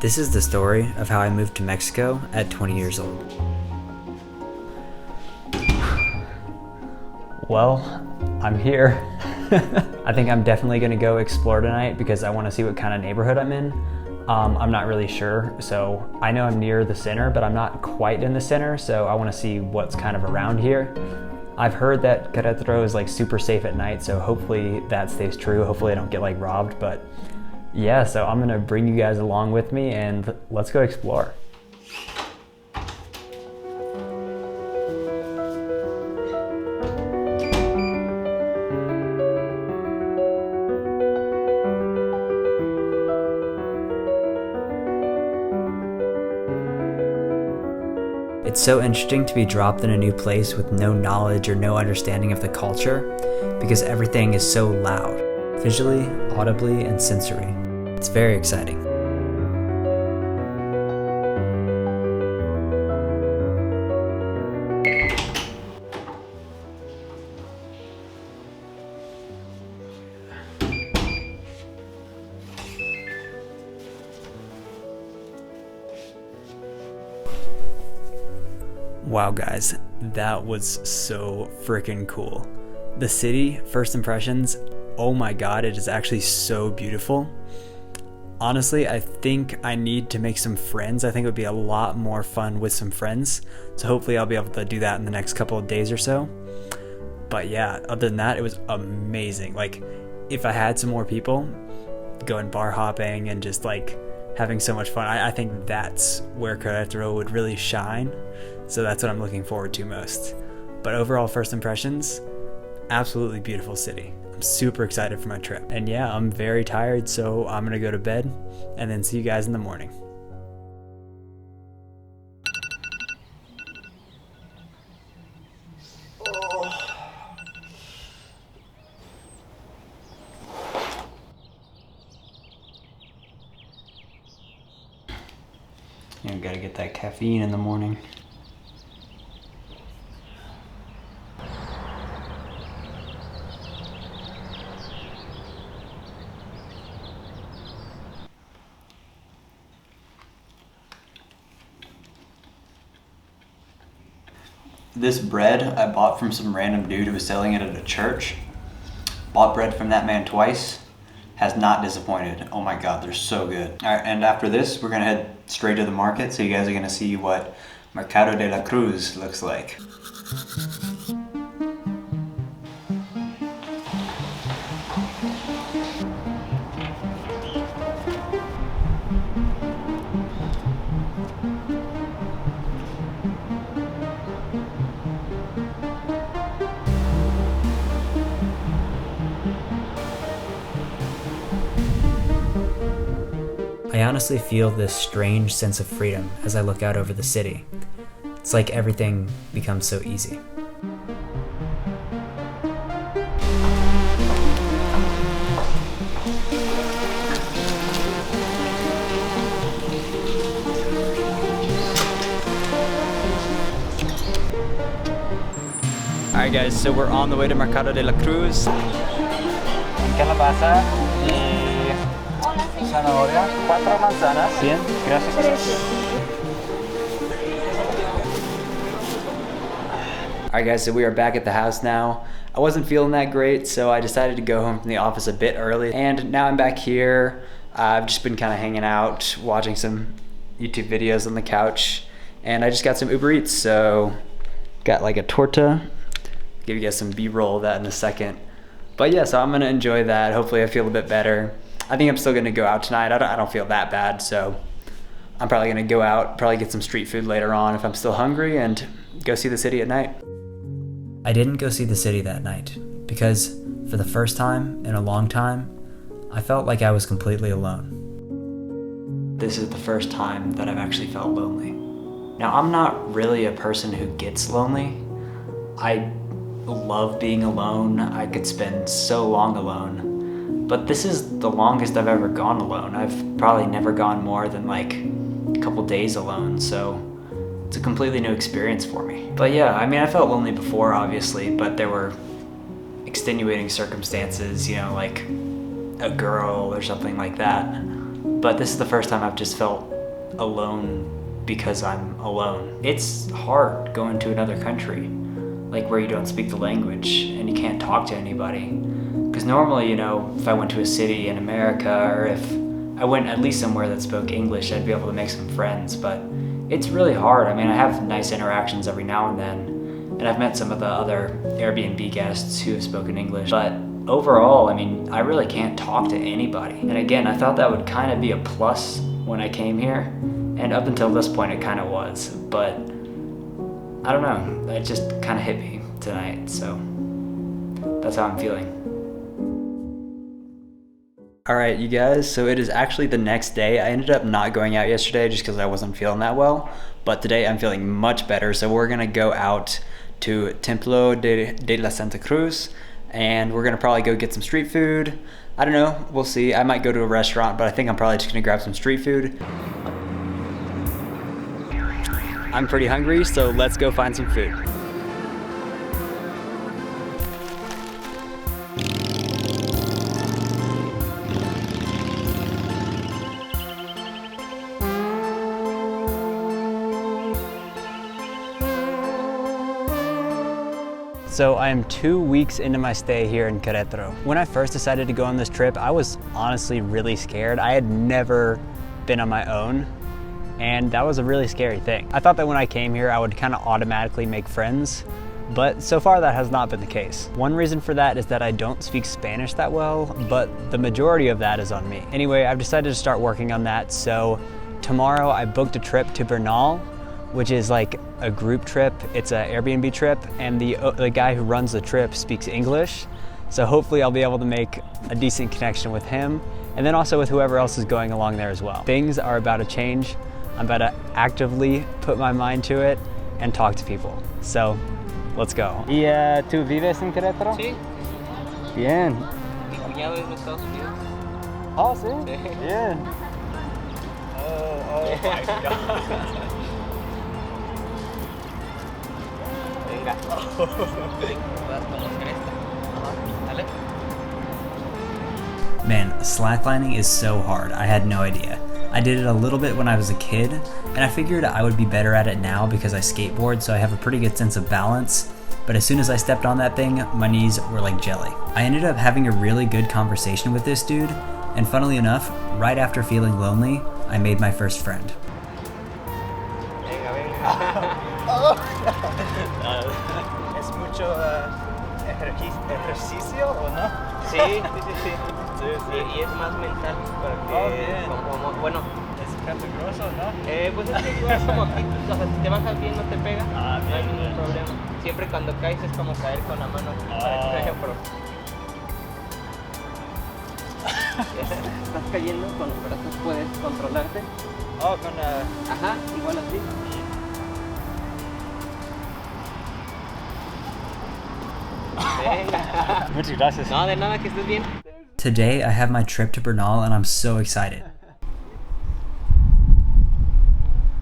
This is the story of how I moved to Mexico at 20 years old. Well, I'm here. I think I'm definitely gonna go explore tonight because I wanna see what kind of neighborhood I'm in. I'm not really sure, so I know I'm near the center, but I'm not quite in the center, so I wanna see what's kind of around here. I've heard that Querétaro is like super safe at night, so hopefully that stays true. Hopefully I don't get like robbed, but yeah, so I'm gonna bring you guys along with me and let's go explore. It's so interesting to be dropped in a new place with no knowledge or no understanding of the culture because everything is so loud, visually, audibly, and sensory. It's very exciting. Wow guys, that was so freaking cool. The city, first impressions, oh my god, it is actually so beautiful. Honestly, I think I need to make some friends. I think it would be a lot more fun with some friends. So hopefully I'll be able to do that in the next couple of days or so. But yeah, other than that, it was amazing. Like, if I had some more people, going bar hopping and just like having so much fun, I think that's where Querétaro would really shine. So that's what I'm looking forward to most. But overall first impressions, absolutely beautiful city. I'm super excited for my trip. And yeah, I'm very tired, so I'm gonna go to bed and then see you guys in the morning. You gotta get that caffeine in the morning. This bread I bought from some random dude who was selling it at a church. Bought bread from that man twice. Has not disappointed. Oh my god, they're so good. Alright, and after this, we're gonna head straight to the market, so you guys are gonna see what Mercado de la Cruz looks like. I honestly feel this strange sense of freedom as I look out over the city. It's like everything becomes so easy. Alright guys, so we're on the way to Mercado de la Cruz. Calabaza y zanahoria, 4 manzanas. Bien, gracias. Alright guys, so we are back at the house now. I wasn't feeling that great, so I decided to go home from the office a bit early. And now I'm back here. I've just been kind of hanging out, watching some YouTube videos on the couch. And I just got some Uber Eats, so got like a torta. Give you guys some B-roll of that in a second. But yeah, so I'm gonna enjoy that. Hopefully I feel a bit better. I think I'm still gonna go out tonight. I don't feel that bad, so I'm probably gonna go out, probably get some street food later on if I'm still hungry, and go see the city at night. I didn't go see the city that night because for the first time in a long time, I felt like I was completely alone. This is the first time that I've actually felt lonely. Now, I'm not really a person who gets lonely. I love being alone. I could spend so long alone, but this is the longest I've ever gone alone. I've probably never gone more than like a couple days alone, so it's a completely new experience for me. But yeah, I mean, I felt lonely before, obviously, but there were extenuating circumstances, you know, like a girl or something like that. but this is the first time I've just felt alone because I'm alone. It's hard going to another country, like where you don't speak the language and you can't talk to anybody. Because normally, you know, if I went to a city in America, or if I went at least somewhere that spoke English, I'd be able to make some friends, but it's really hard. I mean, I have nice interactions every now and then, and I've met some of the other Airbnb guests who have spoken English, but overall, I mean, I really can't talk to anybody. And again, I thought that would kind of be a plus when I came here, and up until this point it kind of was, but I don't know, it just kind of hit me tonight, so that's how I'm feeling. All right, you guys, so it is actually the next day. I ended up not going out yesterday just because I wasn't feeling that well, but today I'm feeling much better, so we're gonna go out to Templo de la Santa Cruz, and we're gonna probably go get some street food. I don't know, we'll see. I might go to a restaurant, but I think I'm probably just gonna grab some street food. I'm pretty hungry, so let's go find some food. So I am 2 weeks into my stay here in Querétaro. When I first decided to go on this trip, I was honestly really scared. I had never been on my own, and that was a really scary thing. I thought that when I came here, I would kind of automatically make friends, but so far that has not been the case. One reason for that is that I don't speak Spanish that well, but the majority of that is on me. Anyway, I've decided to start working on that, so tomorrow I booked a trip to Bernal, which is like a group trip. It's an Airbnb trip, and the guy who runs the trip speaks English. So hopefully I'll be able to make a decent connection with him, and then also with whoever else is going along there as well. Things are about to change. I'm about to actively put my mind to it and talk to people. So let's go. ¿Y tú vives en Querétaro? Sí. Bien. Mi cuñado es de Estados Unidos. Oh, sí? Sí. Bien. Oh my God. Venga. Vas a conocer esta. Dale. Man, slacklining is so hard. I had no idea. I did it a little bit when I was a kid, and I figured I would be better at it now because I skateboard, so I have a pretty good sense of balance. But as soon as I stepped on that thing, my knees were like jelly. I ended up having a really good conversation with this dude, and funnily enough, right after feeling lonely, I made my first friend. Venga, venga. ¿Es mucho ejercicio o no? Sí, sí, sí, sí. Y es más mental para que, como, bueno, Es peligroso, ¿no? pues es que igual como aquí, o sea, si te bajas bien no te pega, Ah, no hay bien, ningún bien. problema. Siempre cuando caes es como caer con la mano para que te pero estás cayendo con los brazos, puedes controlarte. Oh, con Ajá, igual así. Venga. Muchas gracias. No, de nada, que estés bien. Today I have my trip to Bernal, and I'm so excited.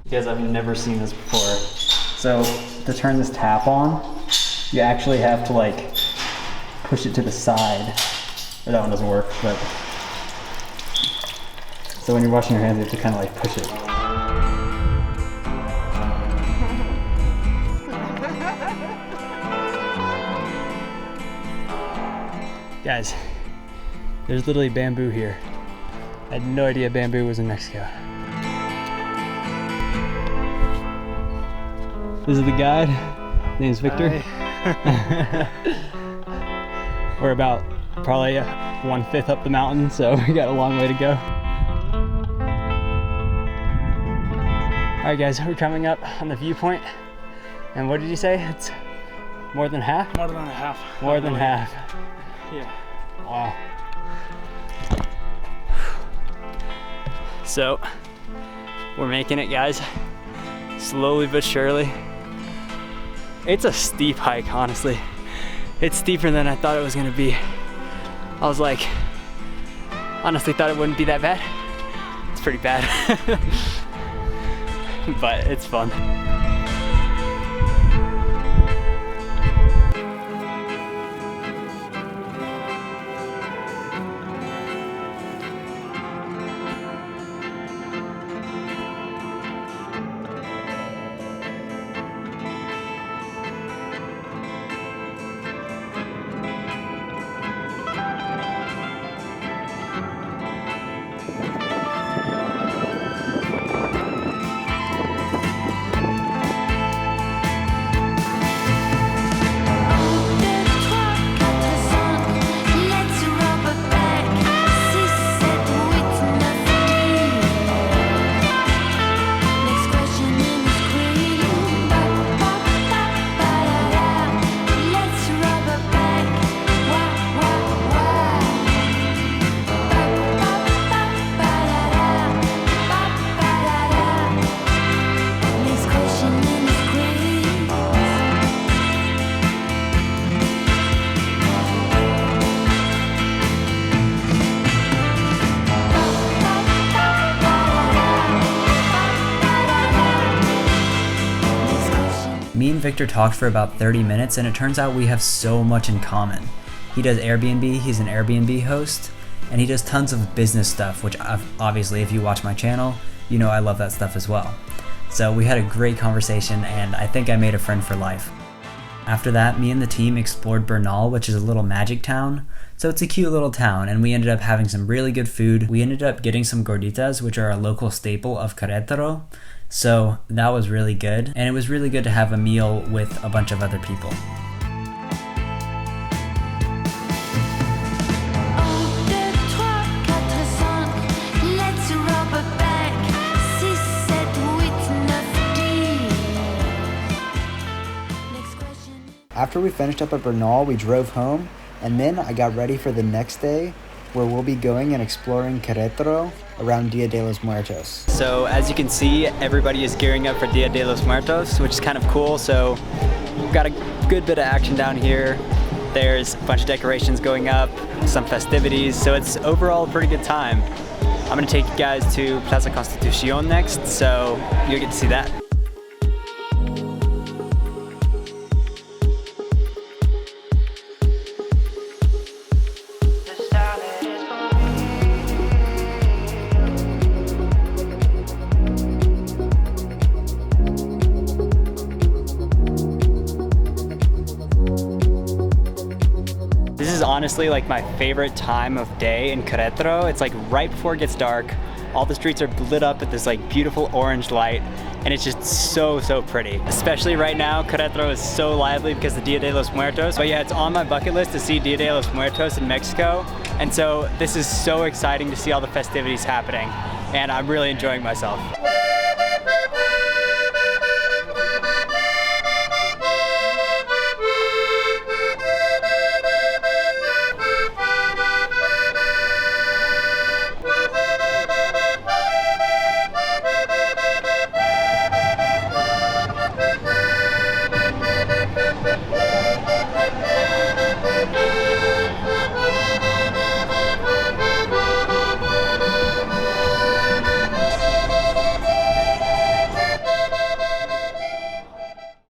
You guys, I've never seen this before. So to turn this tap on, you actually have to like push it to the side. Or that one doesn't work, but. So when you're washing your hands, you have to kind of like push it. Guys, there's literally bamboo here. I had no idea bamboo was in Mexico. This is the guide. His name's Victor. We're about probably 1/5 up the mountain, so we got a long way to go. All right, guys, we're coming up on the viewpoint. And what did you say? It's more than half? More than a half. More than half. Yeah. Wow. So, we're making it, guys. Slowly but surely. It's a steep hike, honestly. It's steeper than I thought it was gonna be. I was like, honestly thought it wouldn't be that bad. It's pretty bad. But it's fun. Victor talked for about 30 minutes, and it turns out we have so much in common. He does Airbnb, he's an Airbnb host, and he does tons of business stuff, which obviously if you watch my channel, you know I love that stuff as well. So we had a great conversation, and I think I made a friend for life. After that, me and the team explored Bernal, which is a little magic town. So it's a cute little town, and we ended up having some really good food. We ended up getting some gorditas, which are a local staple of Querétaro. So that was really good, and it was really good to have a meal with a bunch of other people. After we finished up at Bernal, we drove home, and then I got ready for the next day, where we'll be going and exploring Querétaro around Dia de los Muertos. So as you can see, everybody is gearing up for Dia de los Muertos, which is kind of cool. So we've got a good bit of action down here. There's a bunch of decorations going up, some festivities, so it's overall a pretty good time. I'm gonna take you guys to Plaza Constitucion next, so you'll get to see that. This is honestly like my favorite time of day in Querétaro. It's like right before it gets dark. All the streets are lit up with this like beautiful orange light, and it's just so pretty. Especially right now, Querétaro is so lively because of Dia de los Muertos. But yeah, it's on my bucket list to see Dia de los Muertos in Mexico. And so this is so exciting to see all the festivities happening, and I'm really enjoying myself.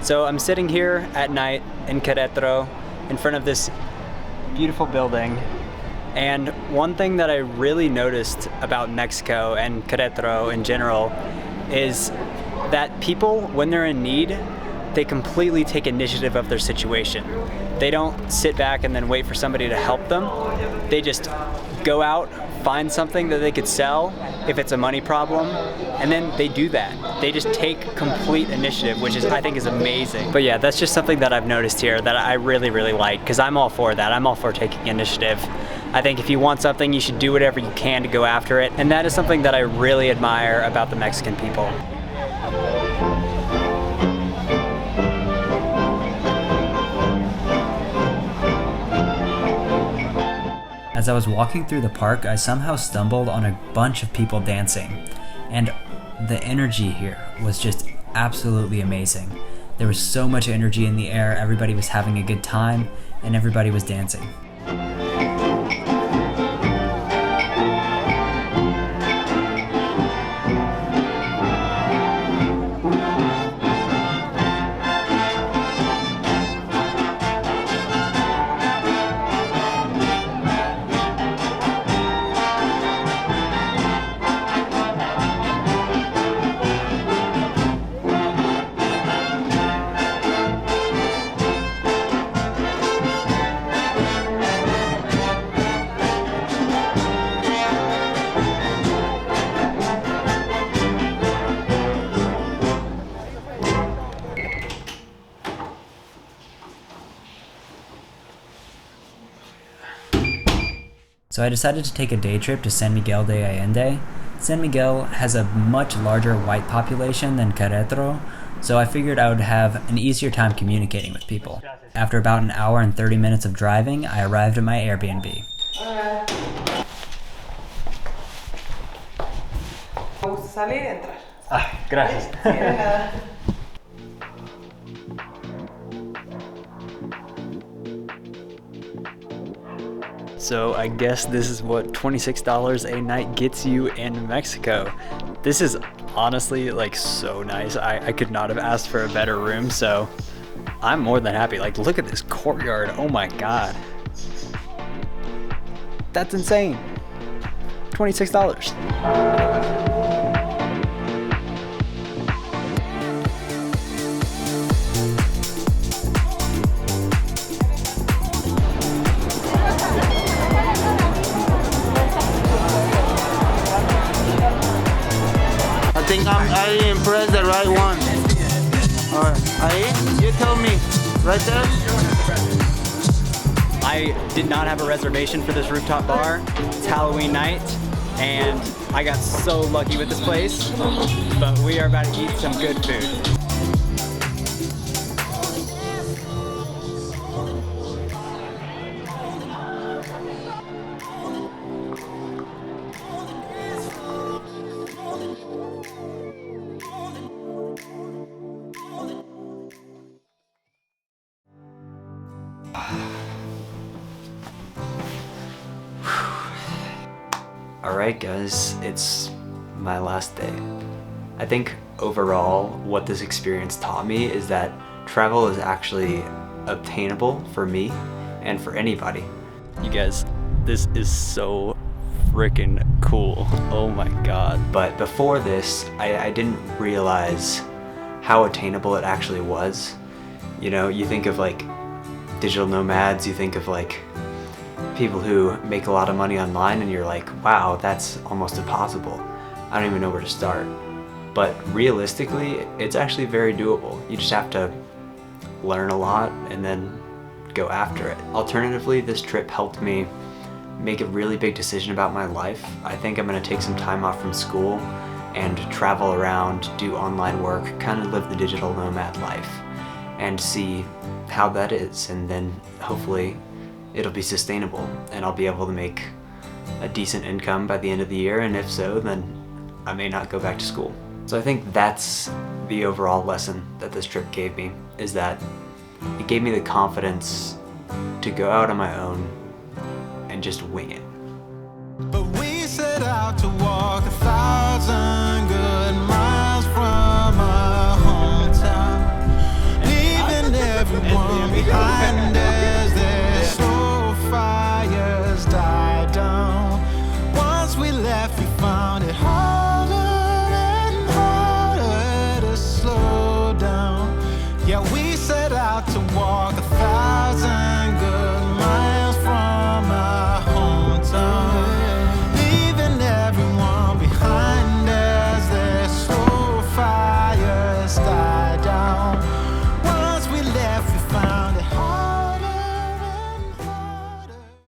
So I'm sitting here at night in Querétaro in front of this beautiful building, and one thing that I really noticed about Mexico and Querétaro in general is that people, when they're in need, they completely take initiative of their situation. They don't sit back and then wait for somebody to help them. They just go out, find something that they could sell if it's a money problem, and then they do that. They just take complete initiative, which is, I think, is amazing. But yeah, that's just something that I've noticed here that I really like, because I'm all for that. I'm all for taking initiative. I think if you want something, you should do whatever you can to go after it, and that is something that I really admire about the Mexican people. As I was walking through the park, I somehow stumbled on a bunch of people dancing, and the energy here was just absolutely amazing. There was so much energy in the air, everybody was having a good time, and everybody was dancing. So I decided to take a day trip to San Miguel de Allende. San Miguel has a much larger white population than Querétaro, so I figured I would have an easier time communicating with people. After about an hour and 30 minutes of driving, I arrived at my Airbnb. Salir y entrar. Ah, gracias. Sí, de nada. So I guess this is what $26 a night gets you in Mexico. This is honestly like so nice. I could not have asked for a better room, so I'm more than happy. Like, look at this courtyard. Oh my God. That's insane. $26. I think I impressed the right one. Alright, you tell me, right there? I did not have a reservation for this rooftop bar. It's Halloween night, and I got so lucky with this place, but we are about to eat some good food. Alright guys, it's my last day. I think overall what this experience taught me is that travel is actually obtainable for me and for anybody. You guys, this is so freaking cool. Oh my God. But before this, I didn't realize how attainable it actually was. You know, you think of like digital nomads, you think of like people who make a lot of money online and you're like, wow, that's almost impossible. I don't even know where to start. But realistically, it's actually very doable. You just have to learn a lot and then go after it. Alternatively, this trip helped me make a really big decision about my life. I think I'm gonna take some time off from school and travel around, do online work, kind of live the digital nomad life and see how that is, and then hopefully it'll be sustainable and I'll be able to make a decent income by the end of the year, and if so, then I may not go back to school. So I think that's the overall lesson that this trip gave me, is that it gave me the confidence to go out on my own and just wing it. But we set out to walk 1,000 good miles from our hometown, leaving everyone behind as their slow fires die down. Once we left, we found it harder and harder to slow down. Yeah, we set out to walk 1,000 good miles from our hometown.